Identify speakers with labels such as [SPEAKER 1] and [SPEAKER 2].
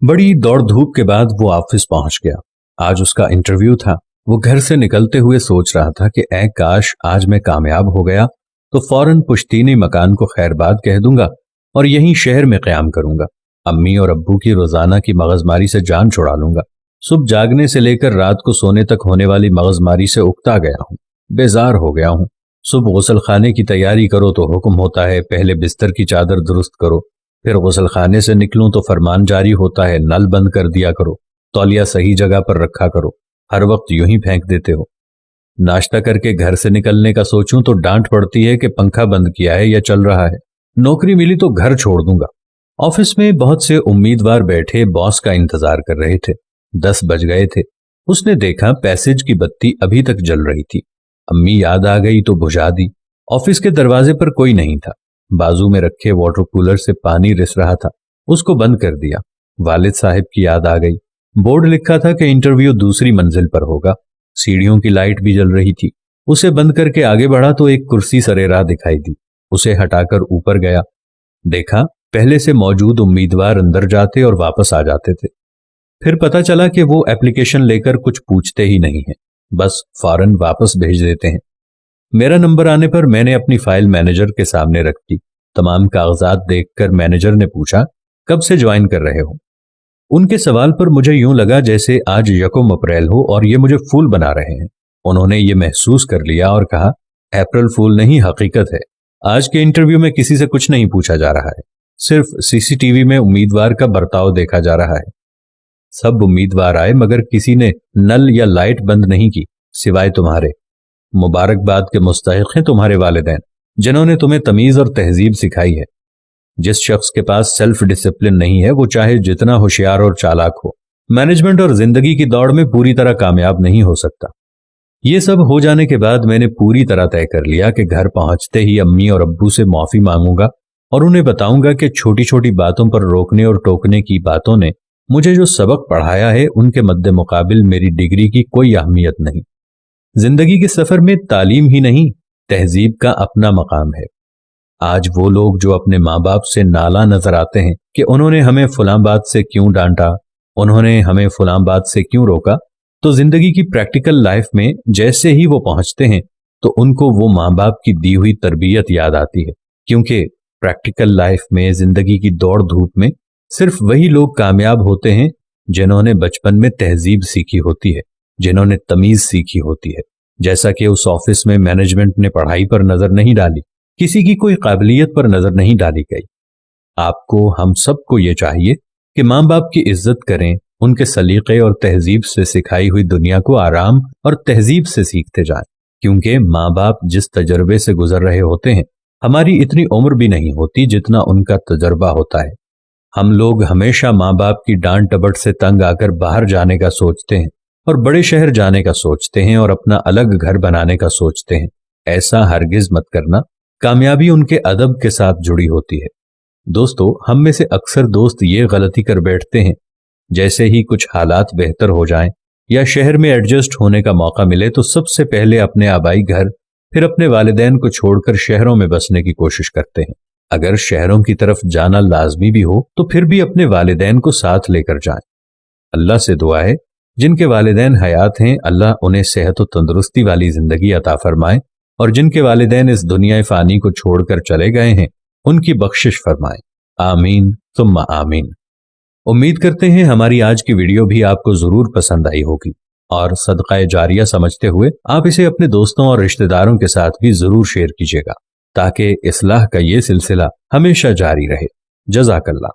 [SPEAKER 1] बड़ी दौड़ धूप के बाद वो ऑफिस पहुंच गया। आज उसका इंटरव्यू था। वो घर से निकलते हुए सोच रहा था कि ऐ काश आज मैं कामयाब हो गया तो फौरन पुश्तीनी मकान को खैरबाद कह दूंगा और यहीं शहर में क़याम करूंगा। अम्मी और अब्बू की रोजाना की मगजमारी से जान छुड़ा लूंगा। सुबह जागने से लेकर रात को सोने तक होने वाली मगजमारी से उकता गया हूँ, बेजार हो गया हूँ। सुबह गुसल खाने की तैयारी करो तो हुक्म होता है पहले बिस्तर की चादर दुरुस्त करो, फिर गुसल खाने से निकलूं तो फरमान जारी होता है नल बंद कर दिया करो, तौलिया सही जगह पर रखा करो, हर वक्त यूं ही फेंक देते हो। नाश्ता करके घर से निकलने का सोचूं तो डांट पड़ती है कि पंखा बंद किया है या चल रहा है। नौकरी मिली तो घर छोड़ दूंगा। ऑफिस में बहुत से उम्मीदवार बैठे बॉस का इंतजार कर रहे थे। 10 बज गए थे। उसने देखा पैसेज की बत्ती अभी तक जल रही थी। अम्मी याद आ गई तो बुझा दी। ऑफिस के दरवाजे पर कोई नहीं था। बाजू में रखे वाटर कूलर से पानी रिस रहा था, उसको बंद कर दिया। वालिद साहब की याद आ गई। बोर्ड लिखा था कि इंटरव्यू दूसरी मंजिल पर होगा। सीढ़ियों की लाइट भी जल रही थी। उसे बंद करके आगे बढ़ा तो एक कुर्सी सरेराह दिखाई दी। उसे हटाकर ऊपर गया। देखा पहले से मौजूद उम्मीदवार अंदर जाते और वापस आ जाते थे। फिर पता चला कि वो एप्लीकेशन लेकर कुछ पूछते ही नहीं है, बस फौरन वापस भेज देते हैं। मेरा नंबर आने पर मैंने अपनी फाइल मैनेजर के सामने रख दी। तमाम कागजात देखकर मैनेजर ने पूछा, कब से ज्वाइन कर रहे हो? उनके सवाल पर मुझे यूं लगा जैसे आज 1 अप्रैल हो और ये मुझे फूल बना रहे हैं। उन्होंने ये महसूस कर लिया और कहा, अप्रैल फूल नहीं, हकीकत है। आज के इंटरव्यू में किसी से कुछ नहीं पूछा जा रहा है, सिर्फ सीसीटीवी में उम्मीदवार का बर्ताव देखा जा रहा है। सब उम्मीदवार आए मगर किसी ने नल या लाइट बंद नहीं की सिवाय तुम्हारे। मुबारकबाद के मुस्तहिक हैं तुम्हारे वालिदैन, जिन्होंने तुम्हें तमीज और तहजीब सिखाई है। जिस शख्स के पास सेल्फ डिसिप्लिन नहीं है वो चाहे जितना होशियार और चालाक हो, मैनेजमेंट और जिंदगी की दौड़ में पूरी तरह कामयाब नहीं हो सकता। ये सब हो जाने के बाद मैंने पूरी तरह तय कर लिया कि घर पहुंचते ही अम्मी और अब्बू से माफी मांगूंगा और उन्हें बताऊंगा कि छोटी छोटी बातों पर रोकने और टोकने की बातों ने मुझे जो सबक पढ़ाया है उनके मद्दे मुकाबिल मेरी डिग्री की कोई अहमियत नहीं। जिंदगी के सफर में तालीम ही नहीं, तहजीब का अपना मकाम है। आज वो लोग जो अपने माँ बाप से नाला नजर आते हैं कि उन्होंने हमें फलां बात से क्यों डांटा, उन्होंने हमें फलां बात से क्यों रोका, तो जिंदगी की प्रैक्टिकल लाइफ में जैसे ही वो पहुंचते हैं तो उनको वो माँ बाप की दी हुई तरबियत याद आती है। क्योंकि प्रैक्टिकल लाइफ में, जिंदगी की दौड़ धूप में सिर्फ वही लोग कामयाब होते हैं जिन्होंने बचपन में तहजीब सीखी होती है, जिन्होंने तमीज सीखी होती है। जैसा कि उस ऑफिस में मैनेजमेंट ने पढ़ाई पर नजर नहीं डाली, किसी की कोई काबिलियत पर नजर नहीं डाली गई। आपको, हम सबको ये चाहिए कि माँ बाप की इज्जत करें, उनके सलीके और तहजीब से सिखाई हुई दुनिया को आराम और तहजीब से सीखते जाएं। क्योंकि माँ बाप जिस तजर्बे से गुजर रहे होते हैं, हमारी इतनी उम्र भी नहीं होती जितना उनका तजर्बा होता है। हम लोग हमेशा माँ बाप की डांट डपट से तंग आकर बाहर जाने का सोचते हैं और बड़े शहर जाने का सोचते हैं और अपना अलग घर बनाने का सोचते हैं। ऐसा हरगिज मत करना। कामयाबी उनके अदब के साथ जुड़ी होती है। दोस्तों, हम में से अक्सर दोस्त ये गलती कर बैठते हैं, जैसे ही कुछ हालात बेहतर हो जाएं या शहर में एडजस्ट होने का मौका मिले तो सबसे पहले अपने आबाई घर, फिर अपने वालिदैन को छोड़कर शहरों में बसने की कोशिश करते हैं। अगर शहरों की तरफ जाना लाजमी भी हो तो फिर भी अपने वालिदैन को साथ लेकर जाएं। अल्लाह से दुआ है जिनके वालिदैन हयात हैं, अल्लाह उन्हें सेहत और तंदुरुस्ती वाली जिंदगी अता फरमाए, और जिनके वालिदैन इस दुनिया फानी को छोड़कर चले गए हैं उनकी बख्शिश फरमाए। आमीन तुम्मा आमीन। उम्मीद करते हैं हमारी आज की वीडियो भी आपको जरूर पसंद आई होगी और सदक़ाए जारिया समझते हुए आप इसे अपने दोस्तों और रिश्तेदारों के साथ भी जरूर शेयर कीजिएगा ताकि इस्लाह का ये सिलसिला हमेशा जारी रहे। जज़ाकल्लाह।